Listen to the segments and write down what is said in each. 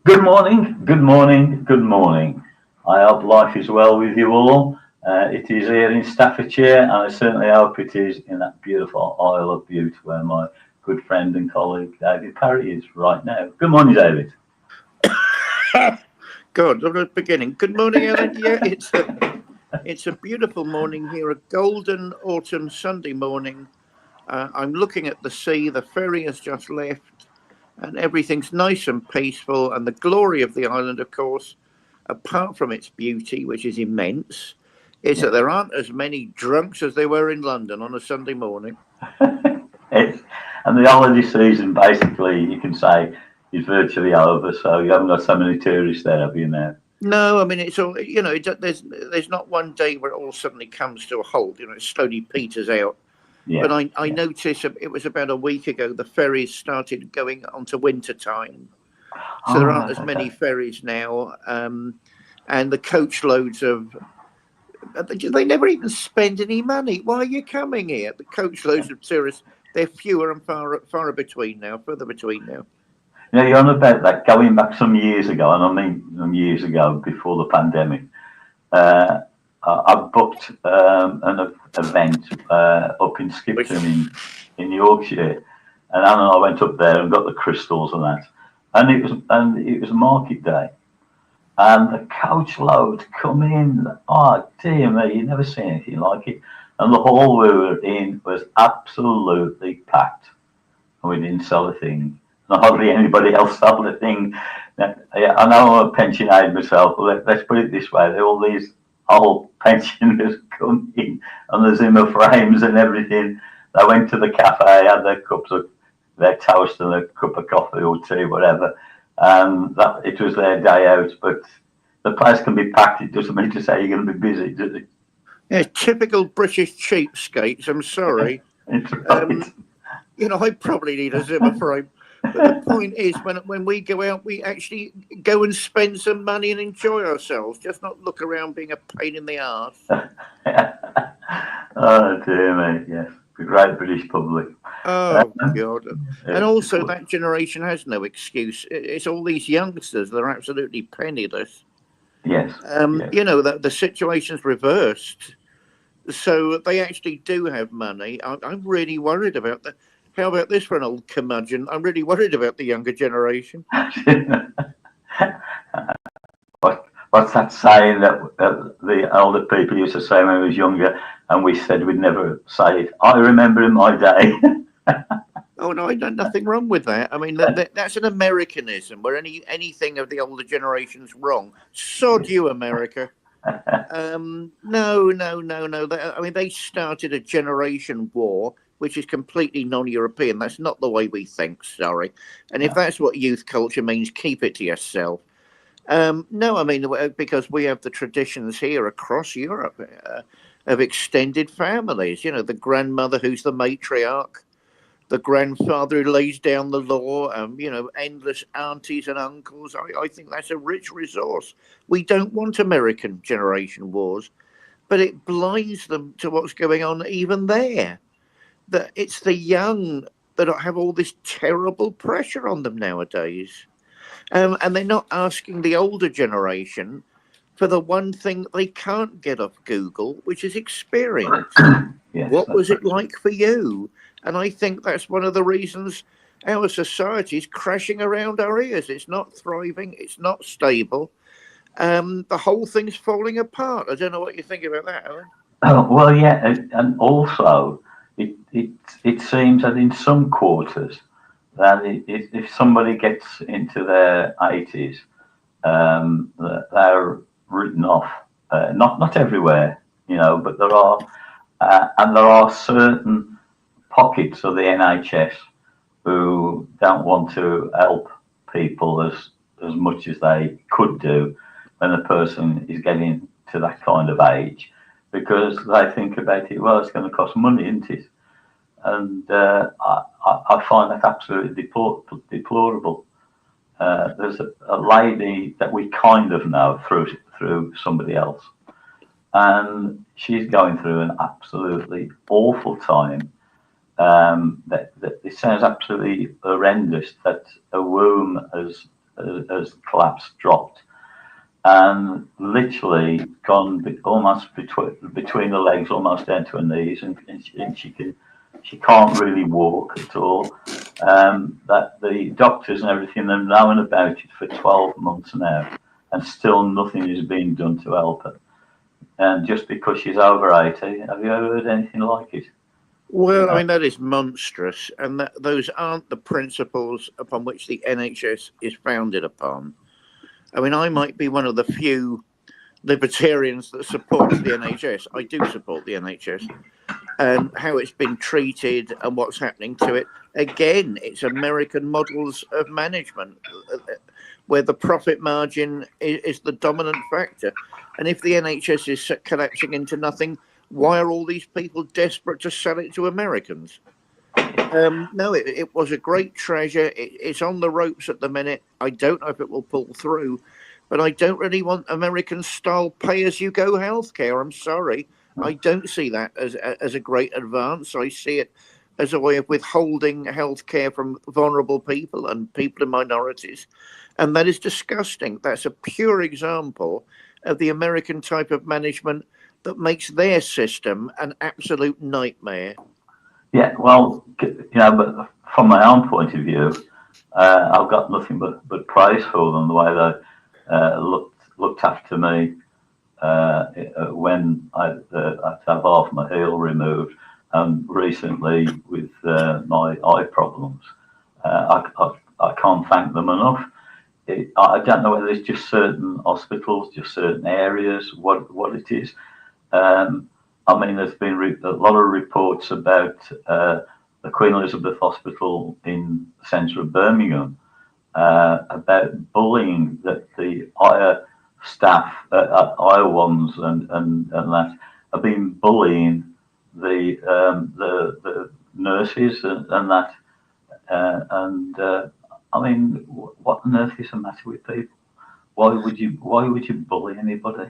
Good morning, good morning, good morning. I hope life is well with you all. It is here in Staffordshire, and I certainly hope it is in that beautiful Isle of Bute where my good friend and colleague Davie Parry is right now. Good morning, David. God, at the beginning. Good morning, Alan. Yeah, it's a beautiful morning here, a golden autumn Sunday morning. I'm looking at the sea. The ferry has just left, and everything's nice and peaceful. And the glory of the island, of course, apart from its beauty, which is immense, is that there aren't as many drunks as there were in London on a Sunday morning. And the holiday season, basically, you can say, is virtually over. So you haven't got so many tourists there, have you now? No, I mean it's all there's not one day where it all suddenly comes to a halt. It slowly peters out. But I noticed it was about a week ago the ferries started going onto winter time, so there aren't as many ferries now, and the coach loads of they never even spend any money. Why are you coming here? The coach loads of tourists, they're fewer and far between now, further between now. You're on about that going back some years ago, and I mean some years ago before the pandemic. Uh, I booked an event up in Skipton in Yorkshire, and Alan and I went up there and got the crystals and that, and it was market day, and the coach load come in. Oh dear me, you never seen anything like it, and the hall we were in was absolutely packed, and we didn't sell a thing. Not hardly anybody else sold a thing. I know I'm a pensioner myself, but let's put it this way: all these old pensioners come in on the Zimmer frames and everything. They went to the cafe, had their toast and a cup of coffee or tea, whatever, and that it was their day out. But the place can be packed. It doesn't mean to say you're going to be busy, does it? Yeah, typical British cheapskates. I'm sorry. It's right. I probably need a Zimmer frame. But the point is, when we go out, we actually go and spend some money and enjoy ourselves, just not look around being a pain in the arse. Oh dear me, yes, the great British public. Oh God! And also, that generation has no excuse. It's all these youngsters; they're absolutely penniless. Yes. The situation's reversed, so they actually do have money. I'm really worried about that. How about this for an old curmudgeon? I'm really worried about the younger generation. What's that saying that the older people used to say when we was younger, and we said we'd never say it? I remember in my day. Oh no, nothing wrong with that. I mean, that's an Americanism where anything of the older generation's wrong. Sod you, America. No. I mean, they started a generation war, which is completely non-European. That's not the way we think. Sorry, and if that's what youth culture means, keep it to yourself. No, I mean, because we have the traditions here across Europe of extended families. The grandmother who's the matriarch, the grandfather who lays down the law, endless aunties and uncles. I think that's a rich resource. We don't want American generation wars, but it blinds them to what's going on even there. That it's the young that have all this terrible pressure on them nowadays. And they're not asking the older generation for the one thing they can't get off Google, which is experience. Yes, what was it like for you? And I think that's one of the reasons our society is crashing around our ears. It's not thriving. It's not stable. The whole thing's falling apart. I don't know what you think about that, Alan. well, yeah, and also it seems that in some quarters that if somebody gets into their 80s, they're written off. Not everywhere, but there are, and there are certain pockets of the NHS who don't want to help people as much as they could do when a person is getting to that kind of age, because they think about it. Well, it's going to cost money, isn't it? And I find that absolutely deplorable. There's a lady that we kind of know through somebody else, and she's going through an absolutely awful time. That it sounds absolutely horrendous that a womb has has collapsed, dropped, and literally gone almost between the legs, almost down to her knees, and she can't really walk at all. That the doctors and everything have known about it for 12 months now, and still nothing is being done to help her. And just because she's over 80, have you ever heard anything like it? Well, I mean, that is monstrous, and those aren't the principles upon which the NHS is founded upon. I mean, I might be one of the few libertarians that supports the NHS. I do support the NHS, and how it's been treated and what's happening to it. Again, it's American models of management where the profit margin is the dominant factor. And if the NHS is collapsing into nothing, why are all these people desperate to sell it to Americans? No, it was a great treasure. It's on the ropes at the minute. I don't know if it will pull through, but I don't really want American-style pay-as-you-go healthcare. I'm sorry. I don't see that as a great advance. I see it as a way of withholding healthcare from vulnerable people and people in minorities. And that is disgusting. That's a pure example of the American type of management that makes their system an absolute nightmare. Yeah, well, but from my own point of view, I've got nothing but praise for them, the way they looked after me when I had to have half my heel removed, and recently with my eye problems. I can't thank them enough. I don't know whether it's just certain hospitals, just certain areas, what it is. I mean, there's been a lot of reports about the Queen Elizabeth Hospital in the centre of Birmingham about bullying that the higher staff, higher ones, and that have been bullying the nurses and that. I mean, what on earth is the matter with people? Why would you bully anybody?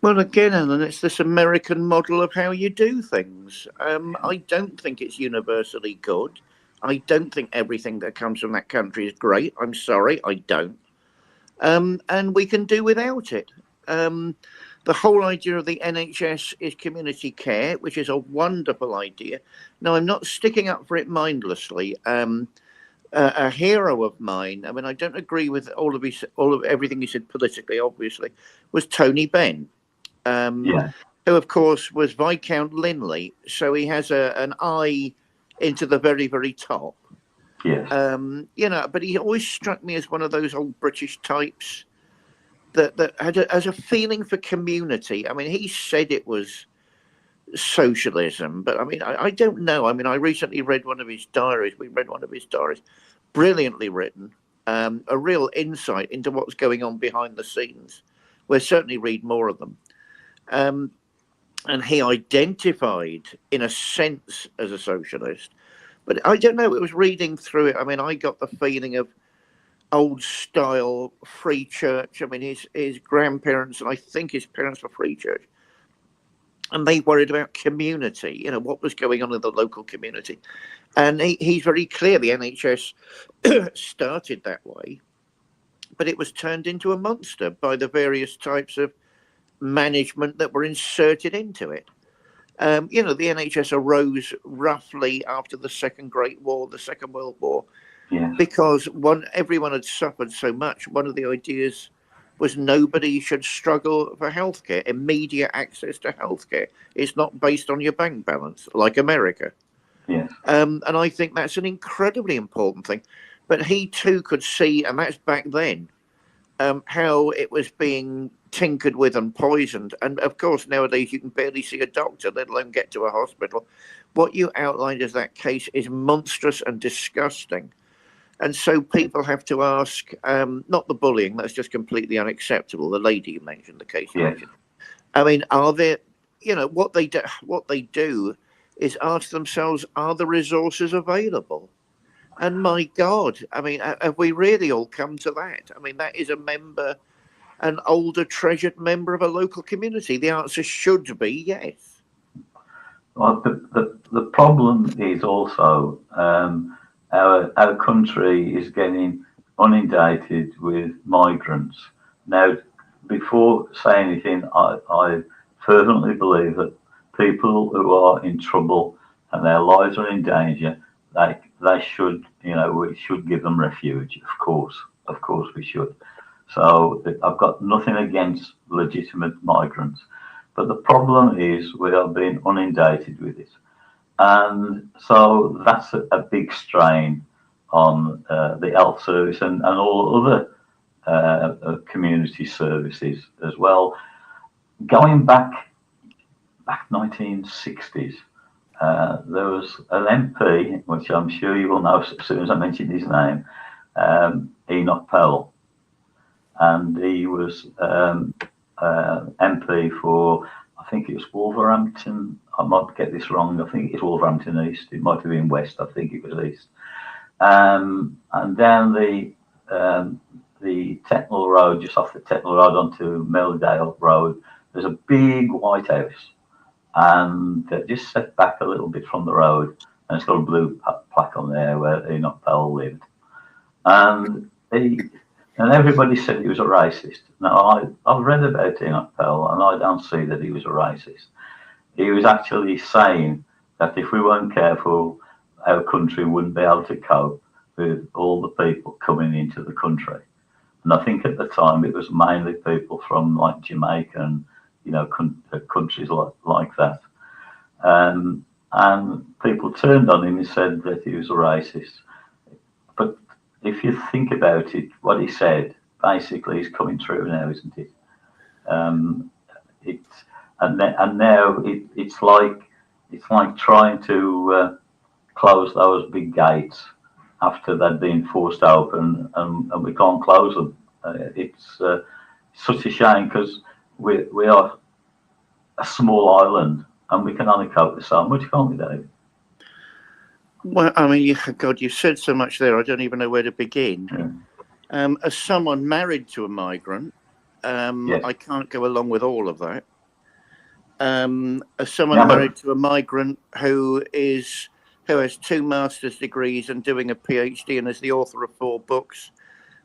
Well, again, Alan, it's this American model of how you do things. I don't think it's universally good. I don't think everything that comes from that country is great. I'm sorry, I don't. And we can do without it. The whole idea of the NHS is community care, which is a wonderful idea. Now, I'm not sticking up for it mindlessly. A hero of mine, I mean, I don't agree with all of everything he said politically, obviously, was Tony Benn. Yeah. Who, of course, was Viscount Linley. So he has an eye into the very, very top. Yes. But he always struck me as one of those old British types that had a feeling for community. I mean, he said it was socialism, but I mean, I don't know. I mean, I recently read one of his diaries. We read one of his diaries, brilliantly written, a real insight into what's going on behind the scenes. We'll certainly read more of them. And he identified, in a sense, as a socialist. But I don't know, it was reading through it. I mean, I got the feeling of old style free church. I mean, his grandparents, and I think his parents were free church. And they worried about community, what was going on in the local community. And he's very clear the NHS started that way, but it was turned into a monster by the various types of management that were inserted into it. The NHS arose roughly after the Second World War, because everyone had suffered so much. One of the ideas was nobody should struggle for healthcare, immediate access to healthcare. It's not based on your bank balance like America. Yes. And I think that's an incredibly important thing. But he too could see, and that's back then, how it was being tinkered with and poisoned. And of course, nowadays you can barely see a doctor, let alone get to a hospital. What you outlined as that case is monstrous and disgusting. And so people have to ask, not the bullying, that's just completely unacceptable. The lady you mentioned, the case you mentioned. I mean, are there, what they do is ask themselves, are the resources available? And my God, I mean, have we really all come to that? I mean, that is an older, treasured member of a local community. The answer should be yes. Well, the problem is also our country is getting inundated with migrants. Now, before saying anything, I fervently believe that people who are in trouble and their lives are in danger, they should, we should give them refuge. Of course, we should. So I've got nothing against legitimate migrants, but the problem is we are being inundated with it. And so that's a big strain on the health service and all other community services as well. Going back 1960s, there was an MP, which I'm sure you will know as soon as I mention his name, Enoch Powell, and he was MP for, I think it was Wolverhampton. I might get this wrong. I think it's Wolverhampton East. It might have been West. I think it was East. And down the Tetnall Road, just off the Tetnall Road onto Meldale Road, there's a big white house, and just set back a little bit from the road, and it's got a blue plaque on there where Enoch Powell lived. And everybody said he was a racist. Now, I've read about Enoch Powell, and I don't see that he was a racist. He was actually saying that if we weren't careful, our country wouldn't be able to cope with all the people coming into the country. And I think at the time it was mainly people from like Jamaica and countries like that. And people turned on him and said that he was a racist. But if you think about it, what he said basically is coming true now, isn't it? Now it's like trying to close those big gates after they've been forced open, and we can't close them. It's such a shame because we are a small island and we can only cope with so much, can't we, Dave? Well, I mean, God, you've said so much there. I don't even know where to begin. Yeah. As someone married to a migrant, Yes. I can't go along with all of that. As someone married to a migrant who has 2 master's degrees and doing a PhD and is the author of 4 books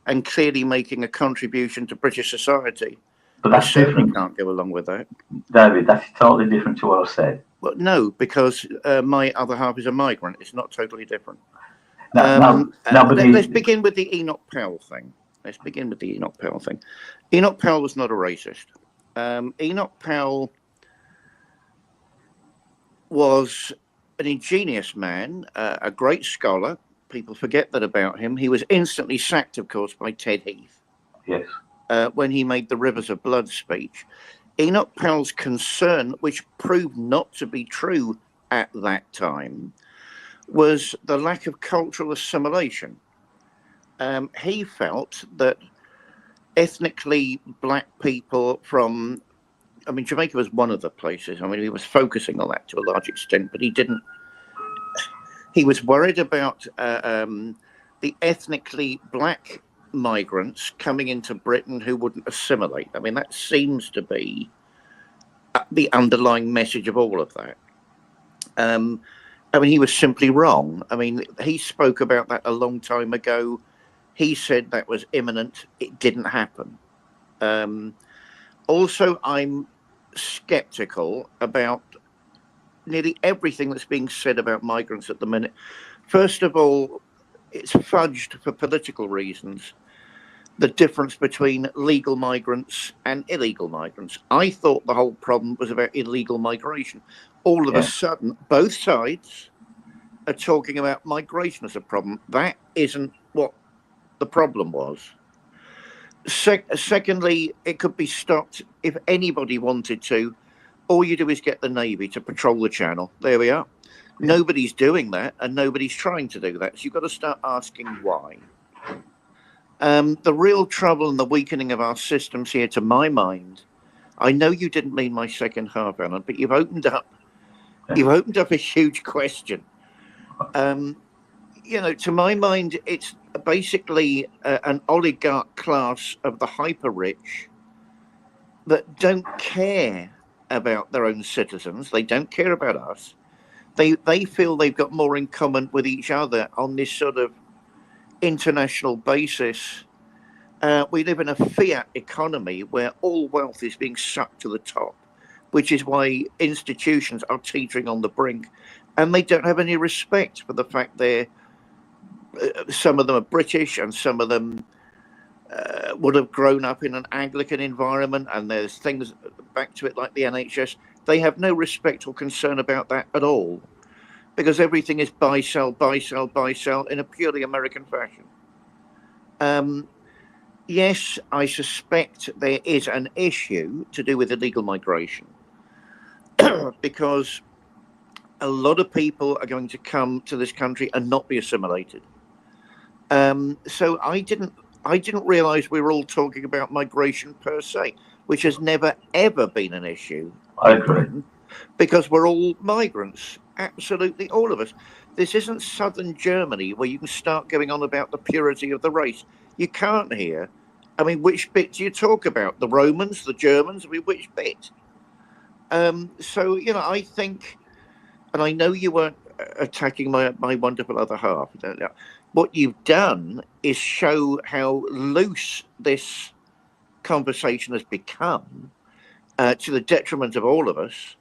and clearly making a contribution to British society, But that's different. Can't go along with that. David, that's totally different to what I said. Well, no, because my other half is a migrant. It's not totally different. Let's begin with the Enoch Powell thing. Enoch Powell was not a racist. Enoch Powell was an ingenious man, a great scholar. People forget that about him. He was instantly sacked, of course, by Ted Heath. Yes. When he made the Rivers of Blood speech. Enoch Powell's concern, which proved not to be true at that time, was the lack of cultural assimilation. He felt that ethnically black people from, I mean, Jamaica was one of the places. I mean, he was focusing on that to a large extent, but he was worried about the ethnically black migrants coming into Britain who wouldn't assimilate. I mean, that seems to be the underlying message of all of that. I mean, he was simply wrong. I mean, he spoke about that a long time ago. He said that was imminent. It didn't happen. Also, I'm skeptical about nearly everything that's being said about migrants at the minute. First of all, it's fudged for political reasons, the difference between legal migrants and illegal migrants. I thought the whole problem was about illegal migration. All of a sudden, both sides are talking about migration as a problem. That isn't what the problem was. Secondly, it could be stopped if anybody wanted to. All you do is get the Navy to patrol the channel. There we are. Nobody's doing that, and nobody's trying to do that. So you've got to start asking why. The real trouble and the weakening of our systems here, to my mind, I know you didn't mean my second half, Alan, but you've opened up a huge question. To my mind, it's basically an oligarch class of the hyper rich that don't care about their own citizens. They don't care about us. They feel they've got more in common with each other on this sort of international basis, we live in a fiat economy where all wealth is being sucked to the top, which is why institutions are teetering on the brink, and they don't have any respect for the fact some of them are British and some of them would have grown up in an Anglican environment, and there's things back to it like the NHS. They have no respect or concern about that at all, because everything is buy, sell, buy, sell, buy, sell in a purely American fashion. Yes, I suspect there is an issue to do with illegal migration because a lot of people are going to come to this country and not be assimilated. So I didn't realise we were all talking about migration per se, which has never ever been an issue in Britain, because we're all migrants, absolutely all of us. This isn't southern Germany where you can start going on about the purity of the race. You can't here. I mean, which bit do you talk about? The Romans, the Germans? I mean, which bit? So, you know, I think, and I know you weren't attacking my wonderful other half. What you've done is show how loose this conversation has become to the detriment of all of us.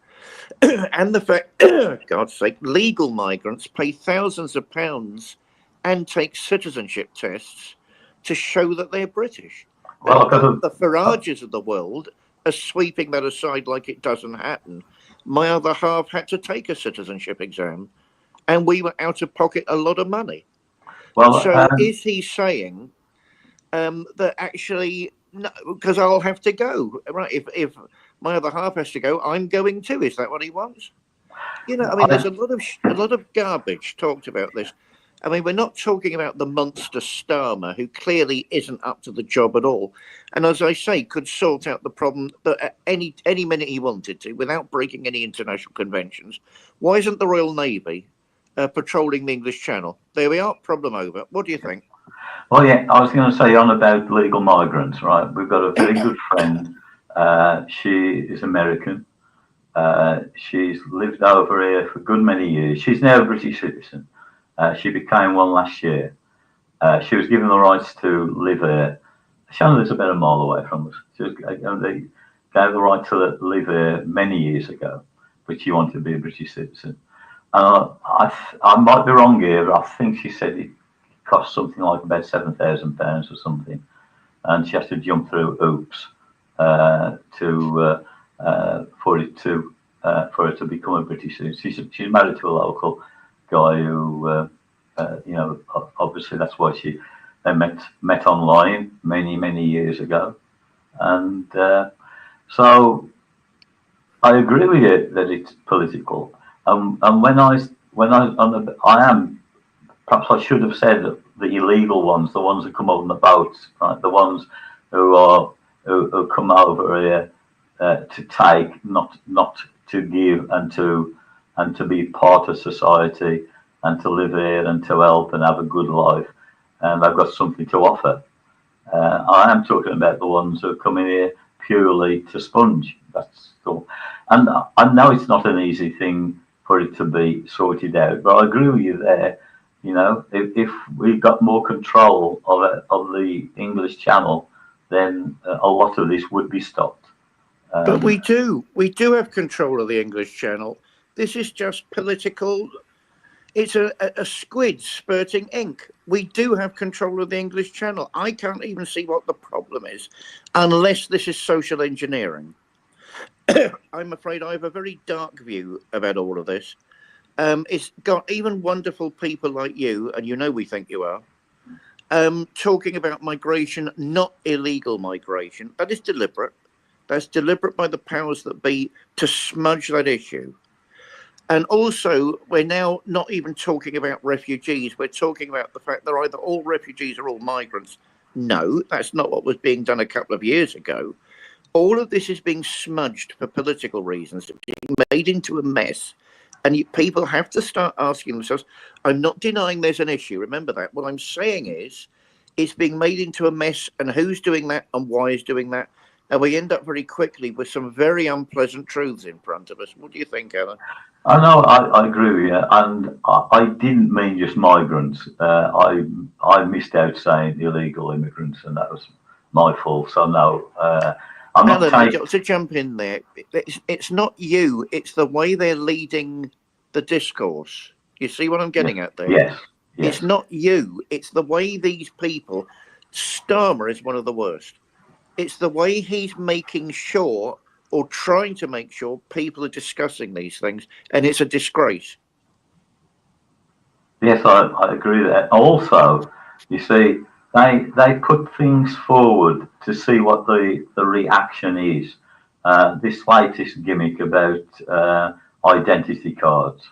And the fact, God's sake, legal migrants pay thousands of pounds and take citizenship tests to show that they're British. Well, the Farages of the world are sweeping that aside like it doesn't happen. My other half had to take a citizenship exam, and we were out of pocket a lot of money. Well, so is he saying that actually, no, because I'll have to go, right? If my other half has to go, I'm going too. Is that what he wants? You know, I mean, there's a lot of garbage talked about this. I mean, we're not talking about the monster Starmer, who clearly isn't up to the job at all, and as I say, could sort out the problem at any minute he wanted to, without breaking any international conventions. Why isn't the Royal Navy patrolling the English Channel? There we are. Problem over. What do you think? Well, yeah, I was going to say on about legal migrants, right? We've got a very good friend. She is American. She's lived over here for a good many years. She's now a British citizen. She became one last year. She was given the rights to live here. Shannon is about a mile away from us. They gave the right to live here many years ago, but she wanted to be a British citizen. I might be wrong here, but I think she said it cost something like about £7,000 or something, and she has to jump through hoops for her to become a British citizen. She's married to a local guy who, you know, obviously that's why they met online many years ago, and so I agree with you that it's political. And perhaps I should have said that the illegal ones, the ones who come on the boats, right, the ones who come over here to take, not to give, and to be part of society, and to live here and to help and have a good life, and they've got something to offer. I am talking about the ones who come in here purely to sponge. That's all. And I know it's not an easy thing for it to be sorted out, but I agree with you there. You know, if we got more control of the English Channel, then a lot of this would be stopped. But we do have control of the English Channel. This is just political. It's a squid spurting ink. We do have control of the English Channel. I can't even see what the problem is, unless this is social engineering. I'm afraid I have a very dark view about all of this. It's got even wonderful people like you, and you know we think you are, talking about migration, not illegal migration. That is deliberate. That's deliberate by the powers that be to smudge that issue. And also, we're now not even talking about refugees. We're talking about the fact that either all refugees or all migrants. No, that's not what was being done a couple of years ago. All of this is being smudged for political reasons. It's being made into a mess. And people have to start asking themselves, I'm not denying there's an issue. Remember that. What I'm saying is, it's being made into a mess. And who's doing that and why is doing that? and we end up very quickly with some very unpleasant truths in front of us. What do you think, Alan? I know, I agree with you, and I didn't mean just migrants. I missed out saying illegal immigrants, and that was my fault. So no, I'm not Alan, I taking. got to jump in there. It's not you, it's the way they're leading the discourse. You see what I'm getting at there? Yes, yes, It's not you, it's the way these people, Starmer is one of the worst. It's the way he's making sure or trying to make sure people are discussing these things, and it's a disgrace. yes. I agree with that. Also, you see, they put things forward to see what the reaction is. This latest gimmick about identity cards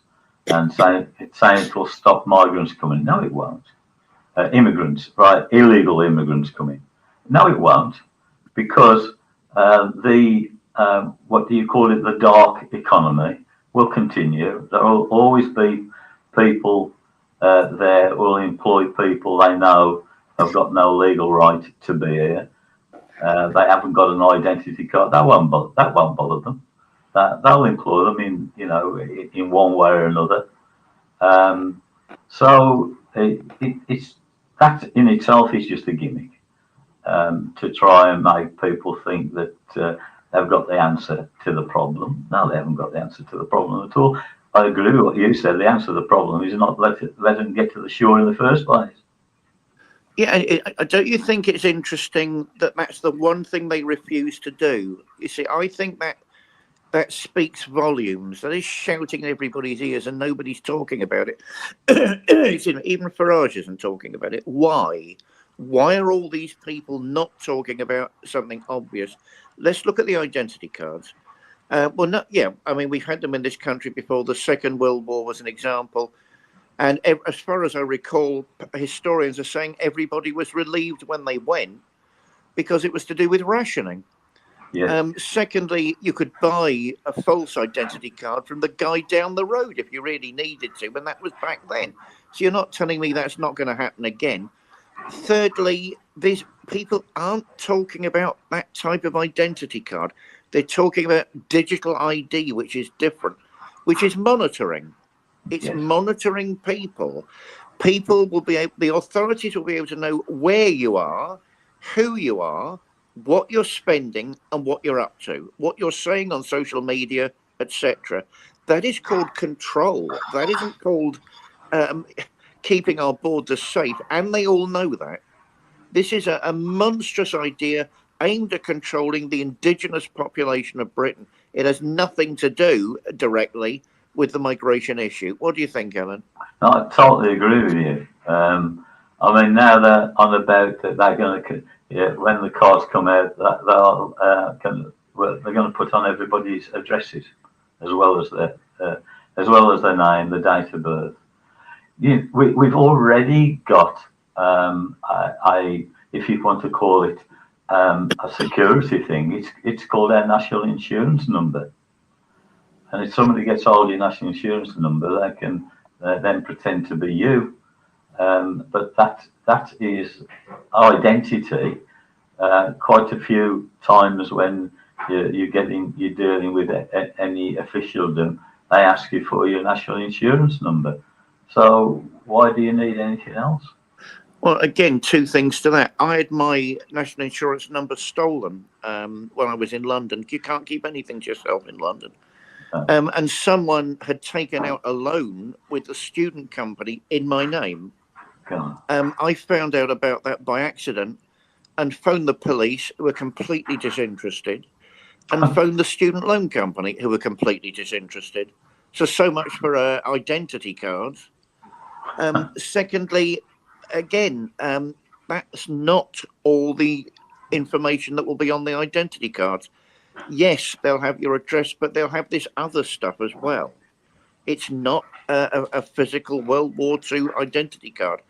and saying it will stop migrants coming. No, it won't. Immigrants, right? Illegal immigrants coming. No, it won't, because the what do you call it? The dark economy will continue. There will always be people there who will employ people they know have got no legal right to be here. They haven't got an identity card. That won't bother them. They'll employ them in one way or another. Um, it's that in itself is just a gimmick to try and make people think that they've got the answer to the problem. No, they haven't got the answer to the problem at all. I agree with what you said. The answer to the problem is not let them get to the shore in the first place. Yeah, don't you think it's interesting that that's the one thing they refuse to do? You see, I think that speaks volumes. That is shouting in everybody's ears, and nobody's talking about it. Even Farage isn't talking about it. Why? Why are all these people not talking about something obvious? Let's look at the identity cards. Well, not yeah. I mean, we've had them in this country before. The Second World War was an example. And as far as I recall, historians are saying everybody was relieved when they went because it was to do with rationing. Yes. Secondly, you could buy a false identity card from the guy down the road if you really needed to, and that was back then. So you're not telling me that's not going to happen again. Thirdly, these people aren't talking about that type of identity card. They're talking about digital ID, which is different, which is monitoring. It's Yes. monitoring people. People will be able, the authorities will be able to know where you are, who you are, what you're spending, and what you're up to, what you're saying on social media, etc. That is called control. That isn't called keeping our borders safe, and they all know that. This is a monstrous idea aimed at controlling the indigenous population of Britain. It has nothing to do directly with the migration issue. What do you think, Alan? No, I totally agree with you. I mean, now they're on about that they're going to, when the cards come out, that they're going to put on everybody's addresses as well as their name, the date of birth. We've already got if you want to call it a security thing. It's called our national insurance number. And if somebody gets hold of your national insurance number, they can then pretend to be you. But that is identity. Quite a few times when you're dealing with any officialdom, they ask you for your national insurance number. So why do you need anything else? Well, again, two things to that. I had my national insurance number stolen when I was in London. You can't keep anything to yourself in London. And someone had taken out a loan with the student company in my name. I found out about that by accident and phoned the police, who were completely disinterested, and phoned the student loan company, who were completely disinterested. So much for identity cards. Secondly, again, that's not all the information that will be on the identity cards. Yes, they'll have your address, but they'll have this other stuff as well. It's not a physical World War II identity card.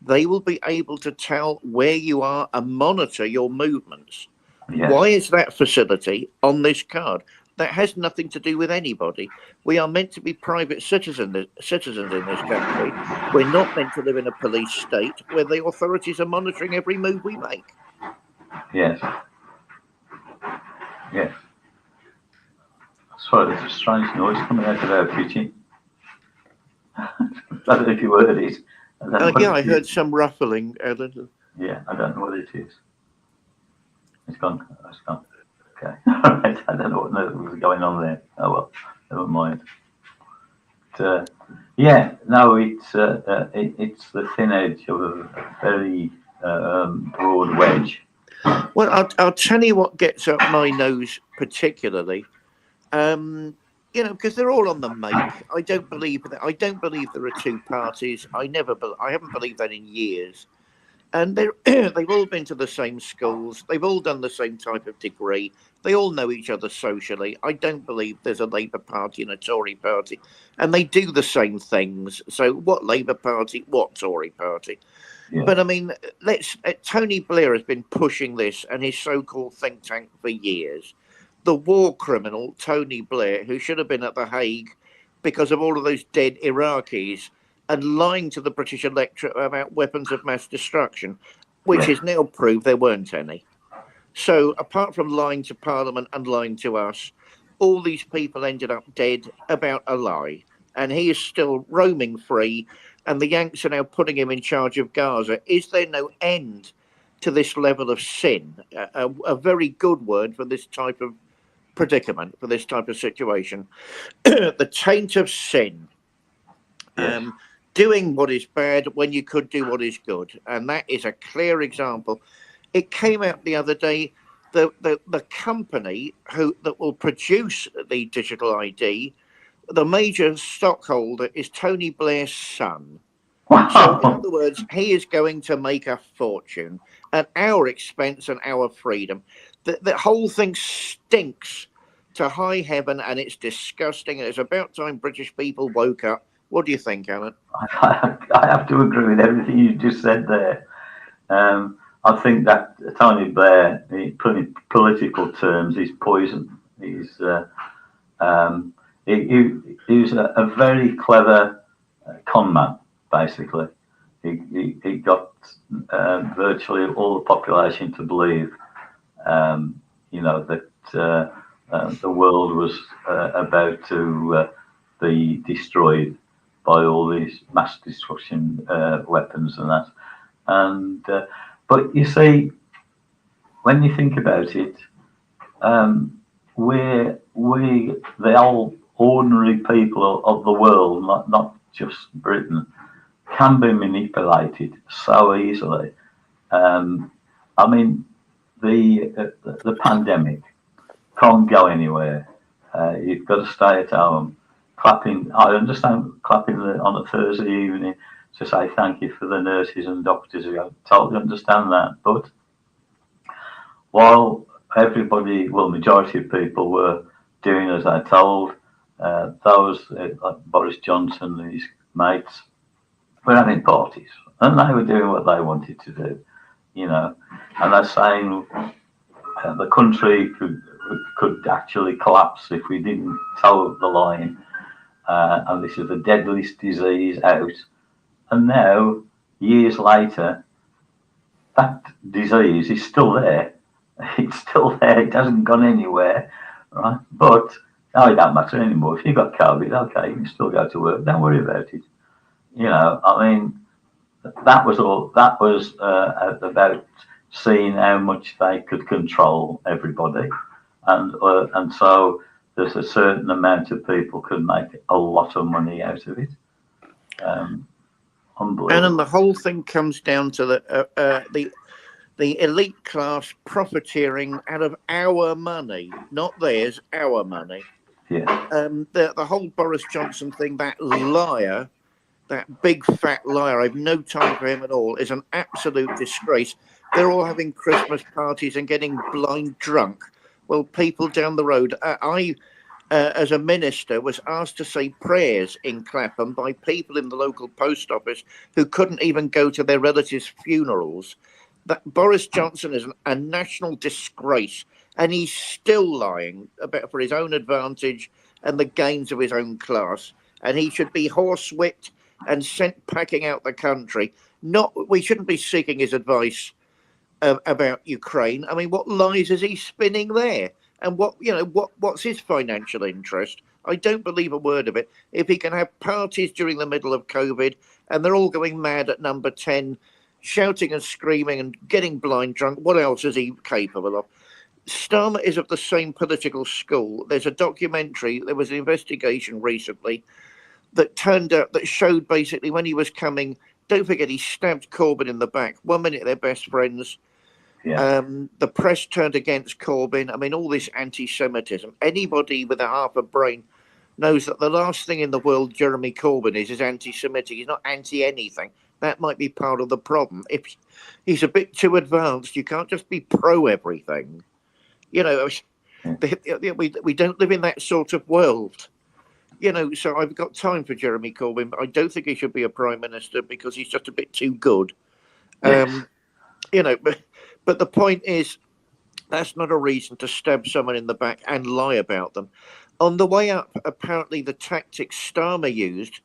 They will be able to tell where you are and monitor your movements. Yes. Why is that facility on this card? That has nothing to do with anybody. We are meant to be private citizens in this country. We're not meant to live in a police state where the authorities are monitoring every move we make. Yes. Yeah. Sorry, there's a strange noise coming out of our kitchen. I don't know if you heard it. I don't know what Yeah, I it heard is. some ruffling. Yeah, I don't know what it is. It's gone. It's gone. Okay. All right. I don't know what was going on there. Oh well, never mind. Yeah, no, it's the thin edge of a very broad wedge. Well, I'll tell you what gets up my nose particularly. Because they're all on the make. I don't believe that. I don't believe there are two parties. I haven't believed that in years. And they've all been to the same schools. They've all done the same type of degree. They all know each other socially. I don't believe there's a Labour Party and a Tory party, and they do the same things. So what Labour Party, what Tory party? Yeah, But I mean, Tony Blair has been pushing this and his so-called think tank for years. The war criminal Tony Blair, who should have been at The Hague because of all of those dead Iraqis, and lying to the British electorate about weapons of mass destruction, which yeah, is now proved there weren't any. So, apart from lying to Parliament and lying to us, all these people ended up dead about a lie. And he is still roaming free, and the Yanks are now putting him in charge of Gaza. Is there no end to this level of sin? A very good word for this type of predicament, for this type of situation. The taint of sin. yes, Doing what is bad when you could do what is good. And that is a clear example. It came out the other day. The company that will produce the digital ID, the major stockholder is Tony Blair's son. So, in wow, other words, he is going to make a fortune at our expense and our freedom. The whole thing stinks to high heaven, and it's disgusting. And it's about time British people woke up. What do you think, Alan? I have to agree with everything you just said there. I think that Tony Blair, in political terms, is poison. Um, he was a very clever con man, basically. He got virtually all the population to believe, that the world was about to be destroyed by all these mass destruction weapons and that. And but you see, when you think about it, we the old ordinary people of the world, not just Britain, can be manipulated so easily. Um, I mean, the pandemic can't go anywhere. You've got to stay at home. Clapping, I understand clapping on a Thursday evening to say thank you for the nurses and doctors. I totally understand that. But while everybody, well, majority of people were doing as they're told, those like Boris Johnson and his mates were having parties, and they were doing what they wanted to do, and they're saying the country could actually collapse if we didn't toe the line. And this is the deadliest disease out. And now, years later, that disease is still there. It's still there. It hasn't gone anywhere, right? But now it don't matter anymore. If you got COVID, okay, you can still go to work. Don't worry about it. I mean, that was all. That was about seeing how much they could control everybody, and so there's a certain amount of people could make a lot of money out of it. Um, And the Unbelievable. whole thing comes down to the elite class profiteering out of our money, not theirs, our money. Yeah, The whole Boris Johnson thing, that liar, that big fat liar, I've no time for him at all, is an absolute disgrace. They're all having Christmas parties and getting blind drunk. Well, people down the road, as a minister, was asked to say prayers in Clapham by people in the local post office who couldn't even go to their relatives' funerals. That Boris Johnson is a national disgrace, and he's still lying about for his own advantage and the gains of his own class. And he should be horsewhipped and sent packing out the country. We shouldn't be seeking his advice about Ukraine. I mean, what lies is he spinning there? And what's his financial interest? I don't believe a word of it. If he can have parties during the middle of COVID and they're all going mad at number 10, shouting and screaming and getting blind drunk, what else is he capable of? Starmer is of the same political school. There's a documentary, there was an investigation recently that turned out, that showed basically when he was coming, don't forget he stabbed Corbyn in the back. 1 minute they're best friends. Yeah. The press turned against Corbyn. I mean, all this anti-Semitism. Anybody with a half a brain knows that the last thing in the world Jeremy Corbyn is anti-Semitic. He's not anti-anything. That might be part of the problem. If he's a bit too advanced, you can't just be pro everything. We don't live in that sort of world. So I've got time for Jeremy Corbyn, but I don't think he should be a prime minister because he's just a bit too good. Yes. But the point is, that's not a reason to stab someone in the back and lie about them. On the way up, apparently the tactics Starmer used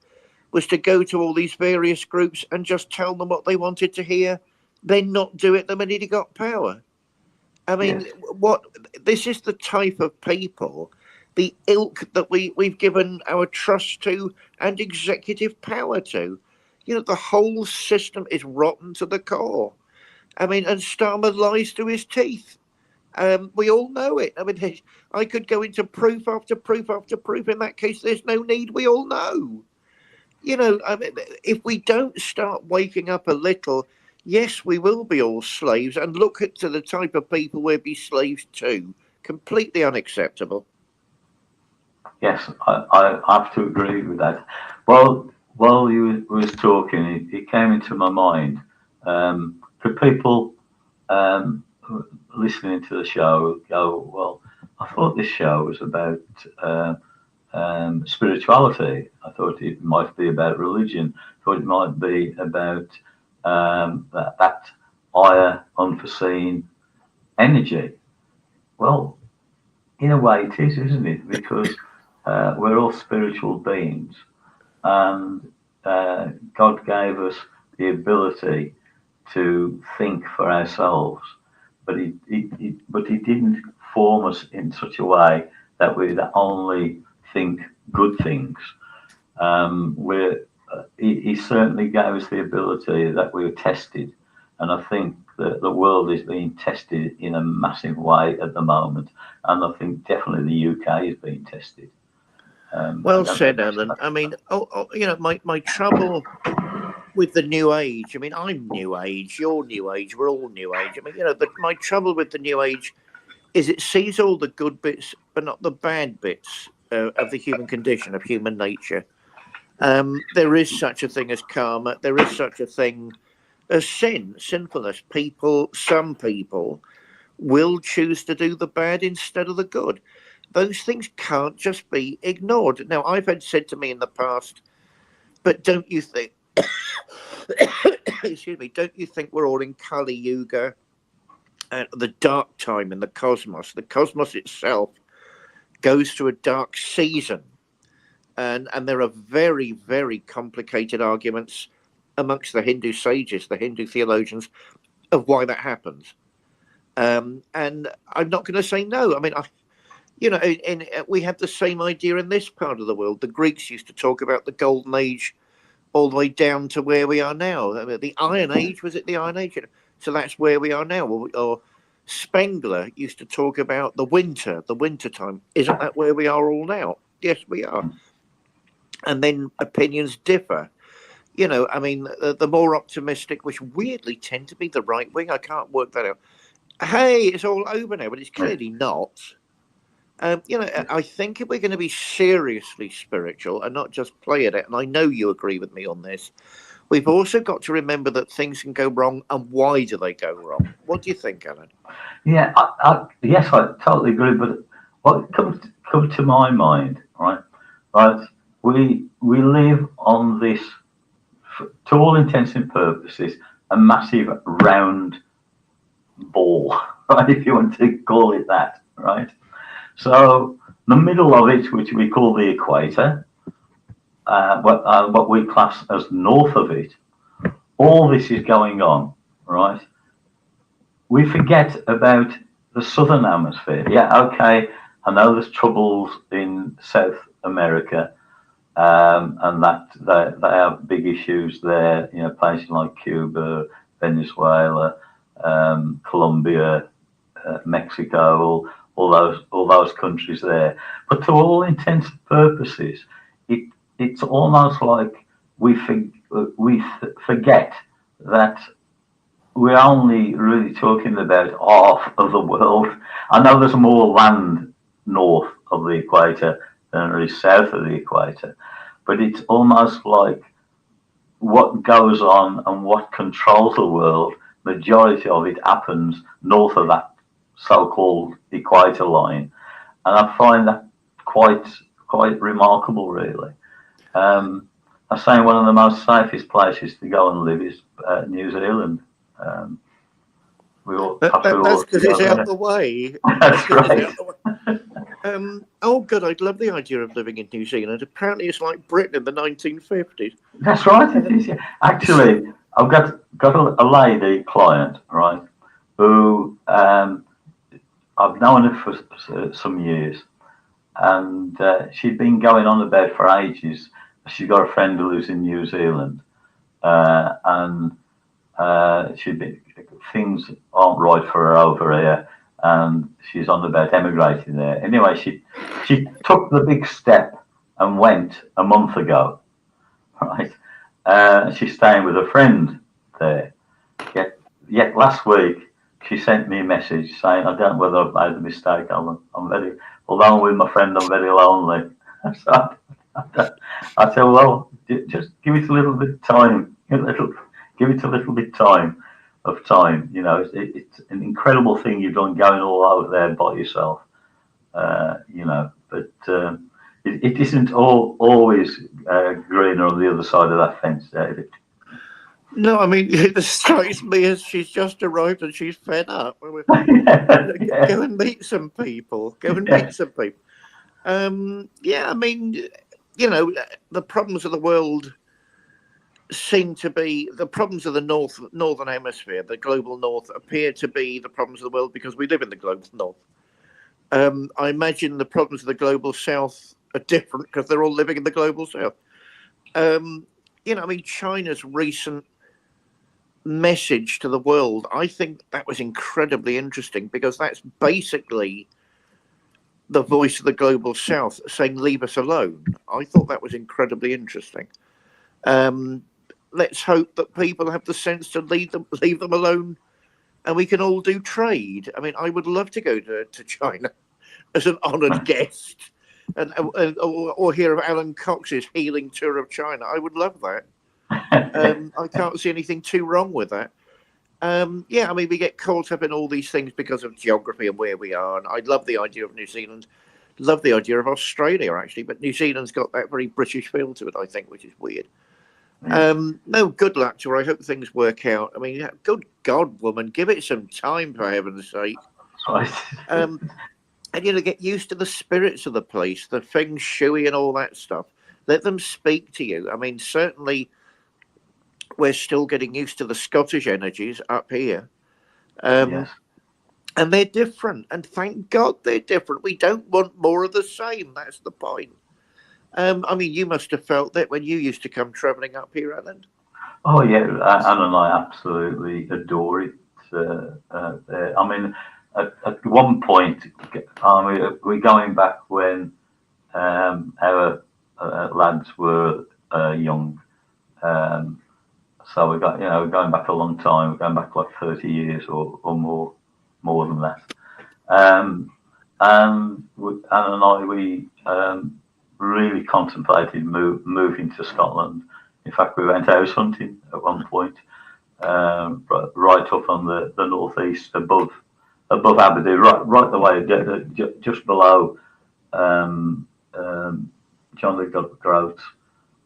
was to go to all these various groups and just tell them what they wanted to hear, then not do it the minute he got power. I mean, Yes. This is the type of people, the ilk that we've given our trust to and executive power to. The whole system is rotten to the core. I mean, and Starmer lies through his teeth. We all know it. I mean, I could go into proof after proof after proof. In that case, there's no need. We all know. I mean, if we don't start waking up a little, yes, we will be all slaves. And look to the type of people we'll be slaves to. Completely unacceptable. Yes, I have to agree with that. Well, while you was talking, it came into my mind. For people listening to the show, go, well, I thought this show was about spirituality. I thought it might be about religion. I thought it might be about that higher, unforeseen energy. Well, in a way, it is, isn't it? Because we're all spiritual beings, and God gave us the ability to think for ourselves, but he didn't form us in such a way that we only think good things. He certainly gave us the ability that we were tested, and I think that the world is being tested in a massive way at the moment, and I think definitely the UK is being tested. Well said, Alan. I mean, my trouble with the new age. I mean, I'm new age, you're new age, we're all new age. I mean, my trouble with the new age is it sees all the good bits, but not the bad bits of the human condition, of human nature. There is such a thing as karma. There is such a thing as sin, sinfulness. Some people will choose to do the bad instead of the good. Those things can't just be ignored. Now, I've had said to me in the past, but don't you think, excuse me, don't you think we're all in Kali Yuga, the dark time in the cosmos? The cosmos itself goes through a dark season. And there are very, very complicated arguments amongst the Hindu sages, the Hindu theologians, of why that happens. And I'm not going to say no. I mean, we have the same idea in this part of the world. The Greeks used to talk about the Golden Age all the way down to where we are now. I mean, the Iron Age, was it the Iron Age? So that's where we are now. Or Spengler used to talk about the winter time. Isn't that where we are all now? Yes, we are. And then opinions differ. I mean, the more optimistic, which weirdly tend to be the right wing, I can't work that out. Hey, it's all over now, but it's clearly not. I think if we're going to be seriously spiritual and not just play at it, and I know you agree with me on this, we've also got to remember that things can go wrong, and why do they go wrong? What do you think, Alan? Yeah, yes, I totally agree. But what comes to my mind, right? We live on this, to all intents and purposes, a massive round ball, right? If you want to call it that, right? So the middle of it, which we call the equator, what we class as north of it, all this is going on, right? We forget about the southern hemisphere. Yeah, okay. I know there's troubles in South America, and that they have big issues there. You know, places like Cuba, Venezuela, Colombia, Mexico, all those countries there. But to all intents and purposes, it's almost like we forget that we're only really talking about half of the world. I know there's more land north of the equator than there is south of the equator, but it's almost like what goes on and what controls the world, majority of it happens north of that so-called equator line, and I find that quite quite remarkable, really. I say one of the most safest places to go and live is New Zealand. Um, perhaps we all That's ought to because it's go out there. the way. That's That's 'cause it's right. out the way. Oh, good. I'd love the idea of living in New Zealand. Apparently, it's like Britain in the 1950s. That's right. It Um, is. Yeah. Actually, I've got a lady client, right, who I've known her for some years, and she'd been going on about for ages. She's got a friend who lives in New Zealand, and she'd been things aren't right for her over here, and she's on about emigrating there. Anyway, she took the big step and went a month ago, right? She's staying with a friend there. Yet last week she sent me a message saying, "I don't know whether I've made a mistake, Alan. I'm very, although I'm with my friend, I'm very lonely." So I said, "Well, just give it a little bit of time. Give it a little bit of time. You know, it's an incredible thing you've done going all out there by yourself. You know, but it isn't always greener on the other side of that fence, David." no, I mean, it strikes me as she's just arrived and she's fed up. Yeah, yeah, Go and meet some people. Go and yeah, meet some people. Yeah, I mean, the problems of the world seem to be the problems of the northern hemisphere, the global north, appear to be the problems of the world because we live in the global north. I imagine the problems of the global south are different because they're all living in the global south. I mean, China's recent message to the world, I think that was incredibly interesting because that's basically the voice of the global south saying, "Leave us alone." I thought that was incredibly interesting. Um, let's hope that people have the sense to leave them alone, and we can all do trade. I mean, I would love to go to China as an honoured guest, or hear of Alan Cox's healing tour of China. I would love that. I can't see anything too wrong with that. Yeah, I mean, we get caught up in all these things because of geography and where we are. And I love the idea of New Zealand, love the idea of Australia, actually. But New Zealand's got that very British feel to it, I think, which is weird. yeah. No, good luck to her. I hope things work out. I mean, good God, woman, give it some time, for heaven's sake. Right. Um, and, get used to the spirits of the place, the feng shui and all that stuff. Let them speak to you. I mean, certainly we're still getting used to the Scottish energies up here. Yes. And they're different. And thank God they're different. We don't want more of the same. That's the point. I mean, you must have felt that when you used to come travelling up here, Alan. Oh yeah, Anne and I absolutely adore it. I mean, at one point, we're going back when our lads were young. Um, so we got, we're going back a long time. We're going back like 30 years or more than that. Um, and Anne and I, we really contemplated moving to Scotland. In fact, we went house hunting at one point, right up on the northeast, above Aberdeen, right the way just below John the Groats.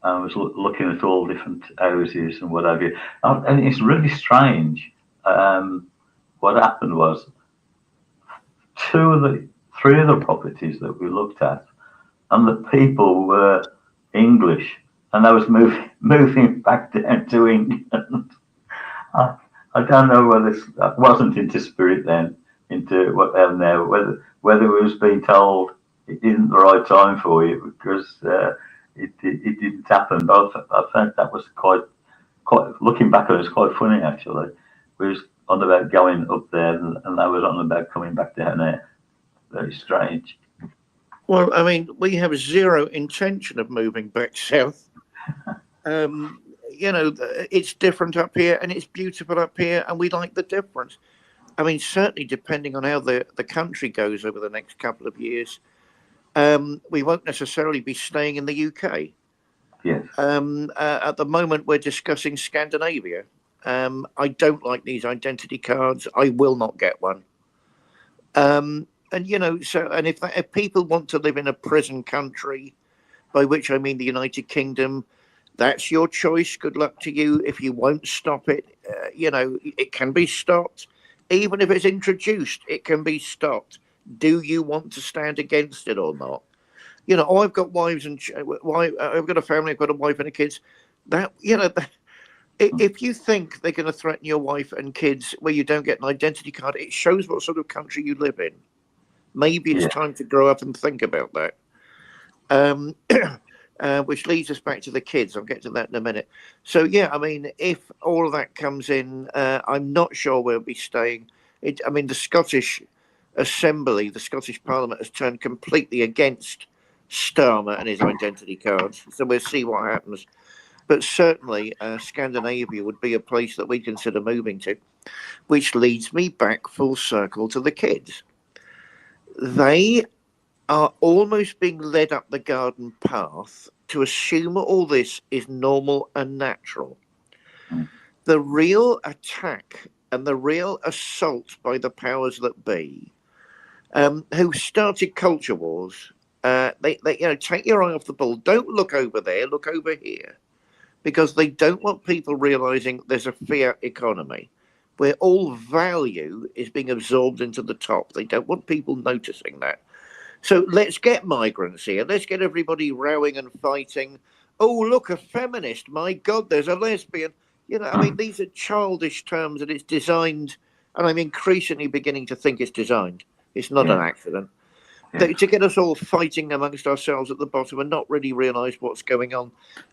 I was looking at all different houses and what have you, and it's really strange. What happened was three of the properties that we looked at, and the people were English, and I was moving back down to England. I, I don't know whether I wasn't into spirit then, into what they have now. Whether it was being told it isn't the right time for you because it didn't happen. But I think that was quite looking back on it, it's quite funny actually. We was on about going up there, and they was on about coming back down there. Very strange. Well, I mean, we have zero intention of moving back south. You know, it's different up here and it's beautiful up here, and we like the difference. I mean, certainly depending on how the country goes over the next couple of years, we won't necessarily be staying in the UK. Yes. At the moment, we're discussing Scandinavia. I don't like these identity cards. I will not get one. And you know, so and if people want to live in a prison country, by which I mean the United Kingdom, that's your choice. Good luck to you. If you won't stop it, you know, it can be stopped. Even if it's introduced, it can be stopped. Do you want to stand against it or not? You know, I've got wives and I've got a family. I've got a wife and a kids. That you know, if you think they're going to threaten your wife and kids where you don't get an identity card, it shows what sort of country you live in. Maybe it's time to grow up and think about that. Which leads us back to the kids. I'll get to that in a minute. So, yeah, I mean, if all of that comes in, I'm not sure we'll be staying. I mean, the Scottish Assembly, the Scottish Parliament has turned completely against Starmer and his identity cards. So we'll see what happens. But certainly, Scandinavia would be a place that we consider moving to, which leads me back full circle to the kids. They are almost being led up the garden path to assume all this is normal and natural. The real attack and the real assault by the powers that be, who started culture wars, they you know, take your eye off the ball. Don't look over there, look over here, because they don't want people realizing there's a fiat economy where all value is being absorbed into the top. They don't want people noticing that. So let's get migrants here. Let's get everybody rowing and fighting. Oh, look, a feminist. My God, there's a lesbian. You know, I mean, these are childish terms, and it's designed, and I'm increasingly beginning to think it's designed. It's not an accident. To get us all fighting amongst ourselves at the bottom and not really realise what's going on.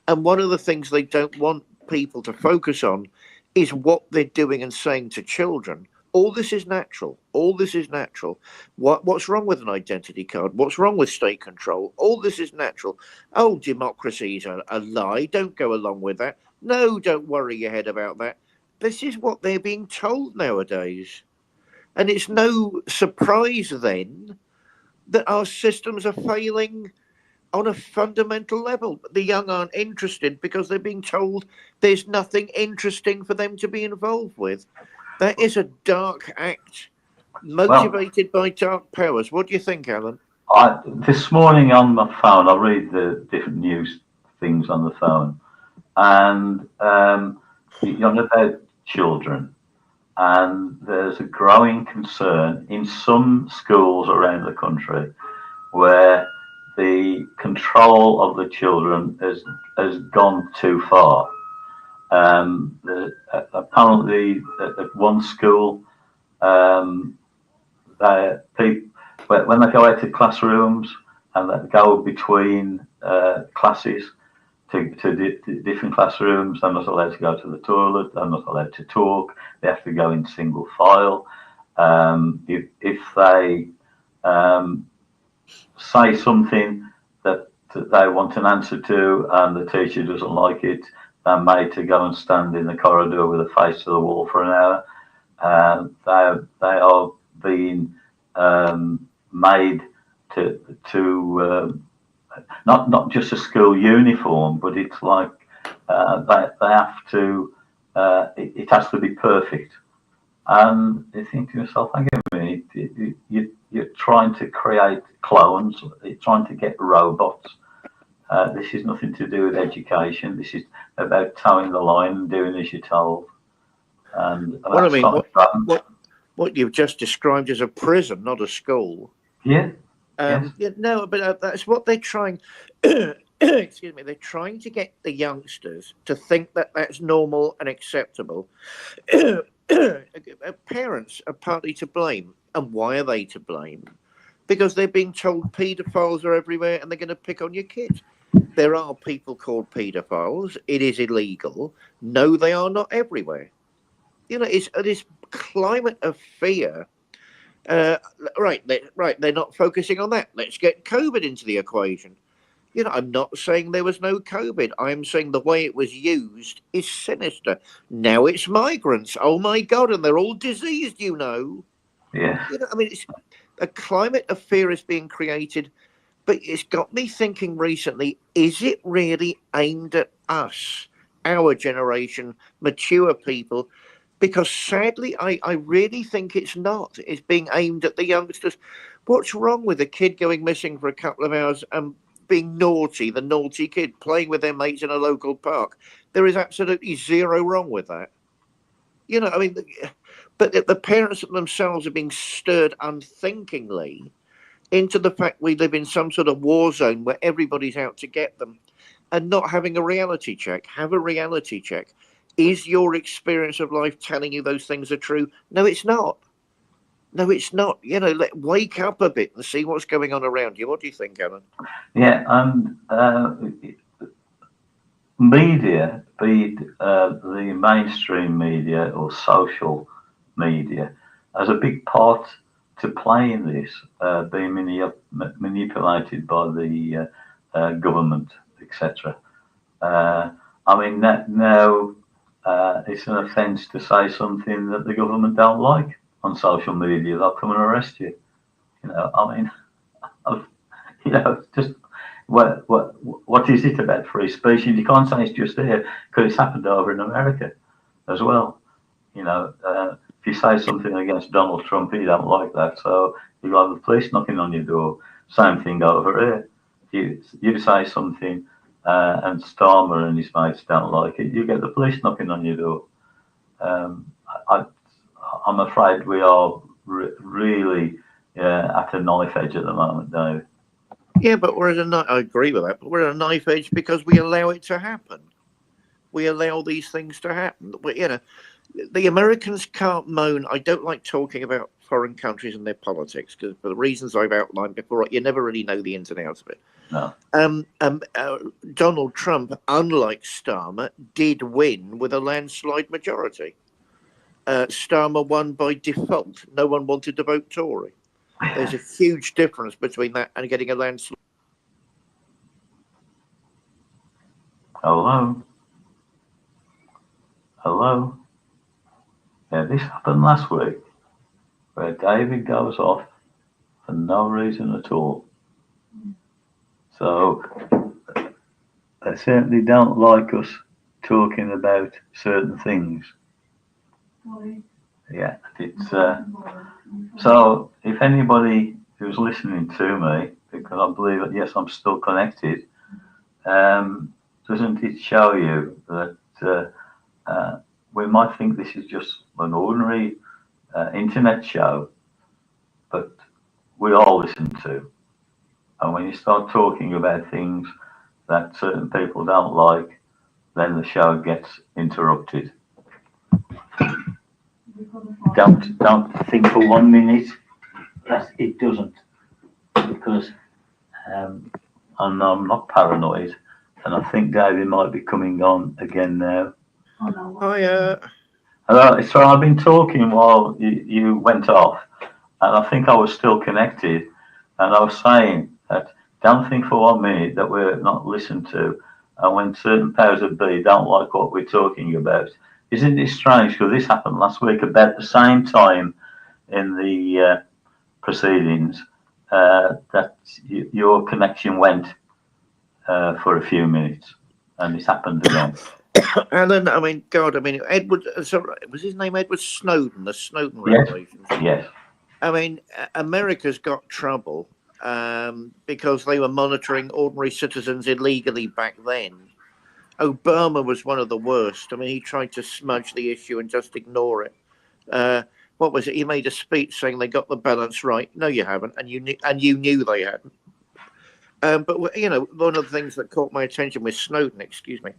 And one of the things they don't want people to focus on is what they're doing and saying to children. All this is natural. All this is natural. What's wrong with an identity card? What's wrong with state control? All this is natural. Oh, democracy is a lie. Don't go along with that. No, don't worry your head about that. This is what they're being told nowadays. And it's no surprise then that our systems are failing on a fundamental level. The young aren't interested because they're being told there's nothing interesting for them to be involved with. That is a dark act motivated by dark powers. What do you think, Alan? This morning on my phone, I read the different news things on the phone, and you're about children, and there's a growing concern in some schools around the country where the control of the children has gone too far. Apparently, at one school, when they go out to classrooms and they go between classes to different classrooms, they're not allowed to go to the toilet, they're not allowed to talk, they have to go in single file. If they say something that they want an answer to and the teacher doesn't like it, they're made to go and stand in the corridor with a face to the wall for an hour. They are being made to not just a school uniform, but it's like they have to. It has to be perfect. And you think to yourself, hang on a minute, you're trying to create clones, you're trying to get robots. This is nothing to do with education. This is about towing the line and doing as you're told. And well, I mean, what you've just described is a prison, not a school. Yeah. No, but that's what they're trying. excuse me, they're trying to get the youngsters to think that that's normal and acceptable. Parents are partly to blame. And why are they to blame? Because they're being told paedophiles are everywhere and they're going to pick on your kids. There are people called paedophiles. It is illegal. No, they are not everywhere. You know, it's this climate of fear. Right, they're not focusing on that. Let's get COVID into the equation. You know, I'm not saying there was no COVID. I'm saying the way it was used is sinister. Now it's migrants. Oh my God, and they're all diseased, you know. Yeah. You know, I mean, it's a climate of fear is being created, but it's got me thinking recently, is it really aimed at us, our generation, mature people? Because sadly, I really think it's not. It's being aimed at the youngsters. What's wrong with a kid going missing for a couple of hours and being naughty, the naughty kid playing with their mates in a local park? There is absolutely zero wrong with that. You know, I mean, but the parents themselves are being stirred unthinkingly into the fact we live in some sort of war zone where everybody's out to get them and not having a reality check. Have a reality check. Is your experience of life telling you those things are true? No, it's not. No, it's not. You know, wake up a bit and see what's going on around you. What do you think, Alan? Yeah, and media, be it the mainstream media or social media, has a big part to play in this, being manipulated by the government, etc. I mean, now it's an offence to say something that the government don't like on social media. They'll come and arrest you. You know, I mean, you know, just what is it about free speech? You can't say it's just here because it's happened over in America as well. You know, if you say something against Donald Trump, he don't like that, so you got the police knocking on your door. Same thing over here. You say something, and Starmer and his mates don't like it, you get the police knocking on your door. Um, I, I'm afraid we are really at a knife edge at the moment, Dave. Yeah, but we're at a I agree with that, but we're at a knife edge because we allow it to happen. We allow these things to happen. You know, the Americans can't moan. I don't like talking about foreign countries and their politics because, for the reasons I've outlined before, you never really know the ins and outs of it. No. Donald Trump, unlike Starmer, did win with a landslide majority. Starmer won by default. No one wanted to vote Tory. There's a huge difference between that and getting a landslide. Hello? Hello? Yeah, this happened last week where David goes off for no reason at all. So they certainly don't like us talking about certain things. Yeah, it's so if anybody who's listening to me, because I believe that yes, I'm still connected, doesn't it show you that we might think this is just an ordinary internet show, but we all listen to. And when you start talking about things that certain people don't like, then the show gets interrupted. Don't think for 1 minute that it doesn't, because I'm not paranoid, and I think David might be coming on again now. Hello, so I've been talking while you went off, and I think I was still connected, and I was saying that don't think for 1 minute that we're not listened to, and when certain powers of B don't like what we're talking about. Isn't it strange? Because this happened last week about the same time in the proceedings that your connection went for a few minutes, and this happened again. Alan, I mean, God, I mean, Edward, was his name Edward Snowden, the Snowden revelations? Yes. I mean, America's got trouble because they were monitoring ordinary citizens illegally back then. Obama was one of the worst. I mean, he tried to smudge the issue and just ignore it. What was it? He made a speech saying they got the balance right. No, you haven't, and you knew they hadn't. But you know, one of the things that caught my attention with Snowden, excuse me,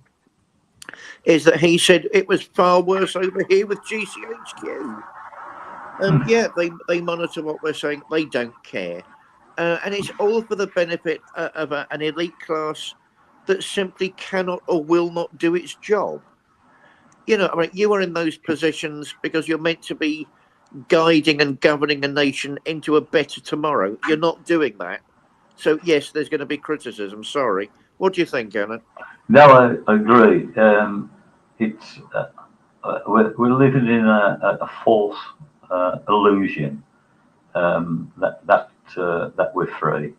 is that he said it was far worse over here with GCHQ. Yeah, they monitor what we're saying. They don't care, and it's all for the benefit of an elite class that simply cannot or will not do its job. You know, I mean, you are in those positions because you're meant to be guiding and governing a nation into a better tomorrow. You're not doing that. So, yes, there's going to be criticism. Sorry. What do you think, Alan? No, I agree. It's we're living in a false illusion that we're free.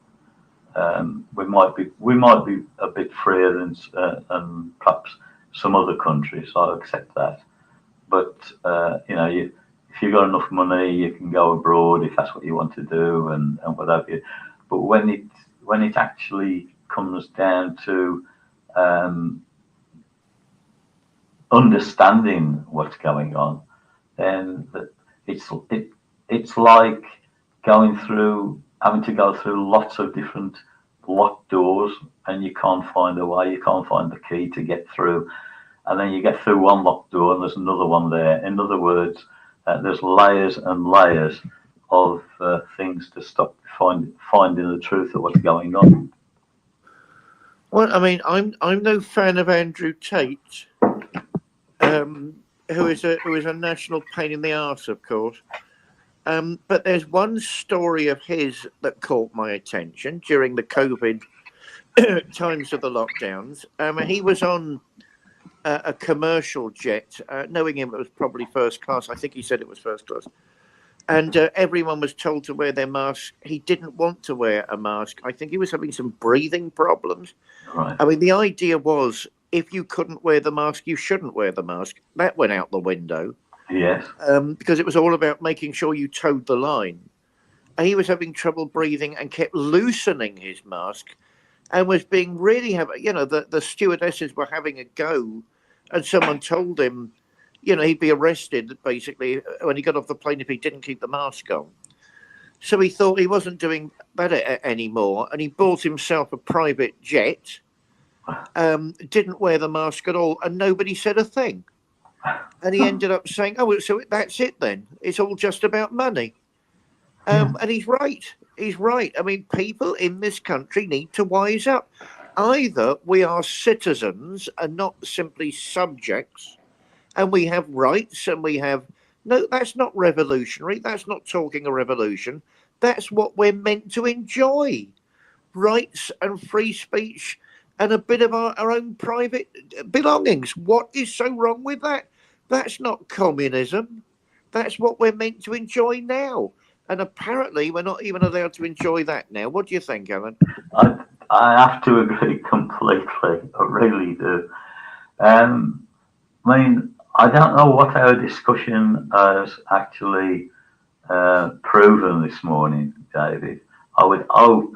We might be a bit freer than perhaps some other countries. I accept that, but if you've got enough money, you can go abroad if that's what you want to do, and what have you. But when it actually comes down to understanding what's going on, then it's like having to go through lots of different locked doors, and you can't find a way, you can't find the key to get through, and then you get through one locked door and there's another one there. In other words, there's layers and layers of things to stop finding the truth of what's going on. Well, I mean, I'm no fan of Andrew Tate, who is a national pain in the arse, of course. But there's one story of his that caught my attention during the COVID times of the lockdowns. He was on a commercial jet, knowing him, it was probably first class. I think he said it was first class. And everyone was told to wear their mask. He didn't want to wear a mask. I think he was having some breathing problems. Right. I mean, the idea was if you couldn't wear the mask, you shouldn't wear the mask. That went out the window. Yes. Because it was all about making sure you towed the line. And he was having trouble breathing and kept loosening his mask and was being really the stewardesses were having a go, and someone told him, he'd be arrested basically when he got off the plane if he didn't keep the mask on. So he thought he wasn't doing that anymore, and he bought himself a private jet, didn't wear the mask at all, and nobody said a thing. And he ended up saying, "Oh, so that's it then? It's all just about money." And he's right. He's right. I mean, people in this country need to wise up. Either we are citizens and not simply subjects, and we have rights, and we have no. That's not revolutionary. That's not talking a revolution. That's what we're meant to enjoy: rights and free speech, and a bit of our own private belongings. What is so wrong with that? That's not communism. That's what we're meant to enjoy now. And apparently, we're not even allowed to enjoy that now. What do you think, Alan? I have to agree completely. I really do. I mean, I don't know what our discussion has actually proven this morning, David. I would hope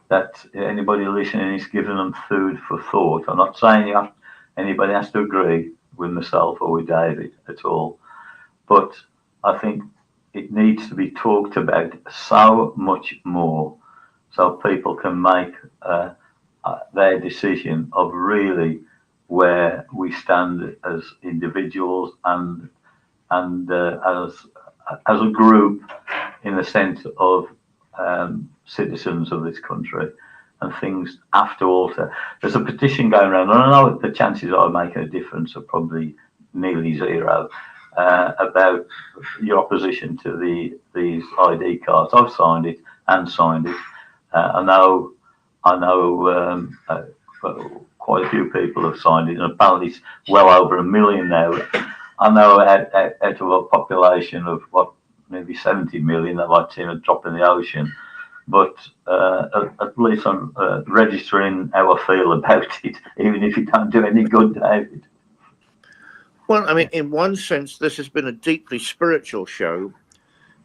that anybody listening is giving them food for thought. I'm not saying anybody has to agree with myself or with David at all, but I think it needs to be talked about so much more so people can make their decision of really where we stand as individuals and as a group in the sense of citizens of this country, and things have to alter. There's a petition going around, and I know the chances of making a difference are probably nearly zero, about your opposition to these ID cards. I've signed it and signed it. I know quite a few people have signed it, and apparently it's well over 1 million now. I know out of a population of maybe 70 million, that might seem a drop in the ocean, but at least I'm registering how I feel about it, even if it don't do any good, David. Well, I mean, in one sense, this has been a deeply spiritual show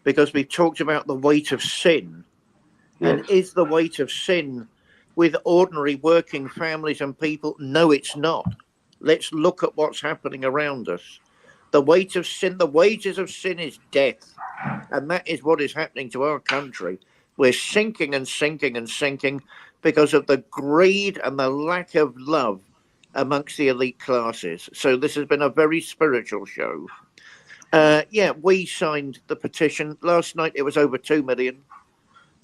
because we've talked about the weight of sin. Yes. And is the weight of sin with ordinary working families and people? No, it's not. Let's look at what's happening around us. The weight of sin, the wages of sin is death. And that is what is happening to our country. We're sinking and sinking and sinking because of the greed and the lack of love amongst the elite classes. So this has been a very spiritual show. Yeah, we signed the petition last night. It was over 2 million.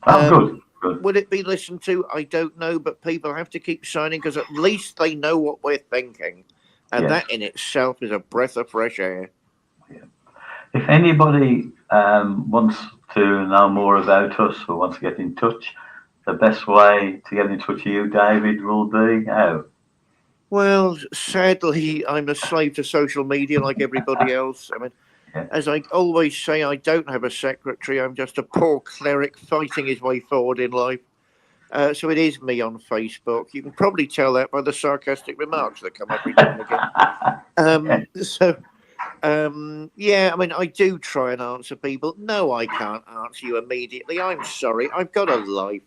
Oh, good. Good. Would it be listened to? I don't know, but people have to keep signing because at least they know what we're thinking. And Yes. that in itself is a breath of fresh air. Yeah. If anybody wants to know more about us or wants to get in touch, the best way to get in touch with you, David, will be how? Well, sadly, I'm a slave to social media like everybody else. I mean, Yeah. as I always say, I don't have a secretary. I'm just a poor cleric fighting his way forward in life. So it is me on Facebook. You can probably tell that by the sarcastic remarks that come every now and again. Yeah, I mean, I do try and answer people. No, I can't answer you immediately. I'm sorry. I've got a life.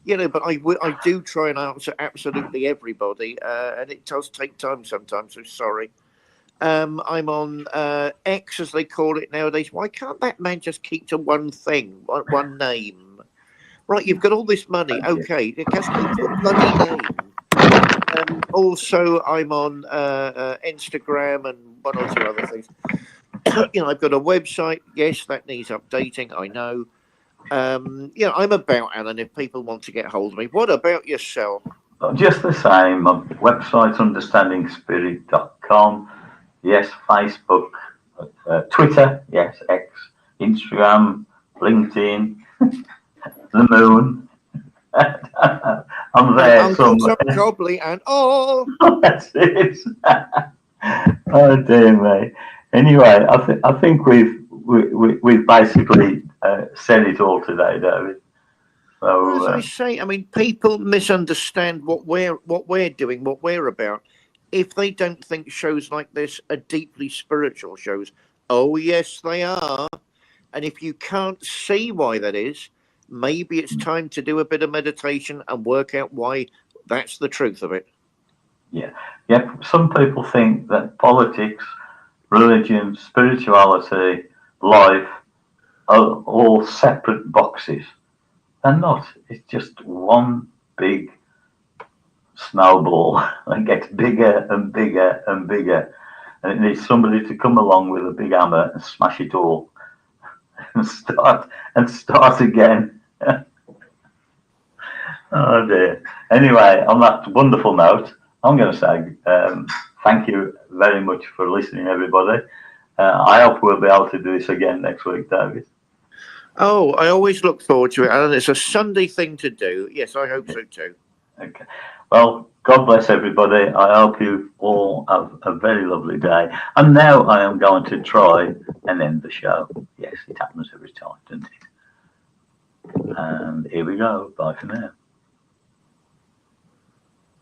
But I do try and answer absolutely everybody, and it does take time sometimes. So sorry. I'm on X, as they call it nowadays. Why can't that man just keep to one thing, one name? Right, you've got all this money. Okay, just keep to a bloody name. Also, I'm on Instagram and one or two other things. I've got a website. Yes, that needs updating. I know. I'm about, Alan, if people want to get hold of me. What about yourself? Just the same. My website's understandingspirit.com. Yes, Facebook, Twitter, yes, X, Instagram, LinkedIn, the moon. I'm there Uncle somewhere. Tom Cobley and all. That's it. Oh dear me. Anyway, I think we've basically said it all today, David. So As I say, I mean, people misunderstand what we're doing, what we're about. If they don't think shows like this are deeply spiritual shows, oh yes, they are. And if you can't see why that is, maybe it's time to do a bit of meditation and work out why that's the truth of it. yeah. Some people think that politics, religion, spirituality, life are all separate boxes. They're not. It's just one big snowball that gets bigger and bigger and bigger. And it needs somebody to come along with a big hammer and smash it all and start again. Oh dear. Anyway, on that wonderful note, I'm going to say thank you very much for listening, everybody. I hope we'll be able to do this again next week, David. Oh, I always look forward to it, Alan. It's a Sunday thing to do. Yes, I hope so too. Okay. Well, God bless everybody. I hope you all have a very lovely day. And now I am going to try and end the show. Yes, it happens every time, doesn't it? And here we go. Bye for now.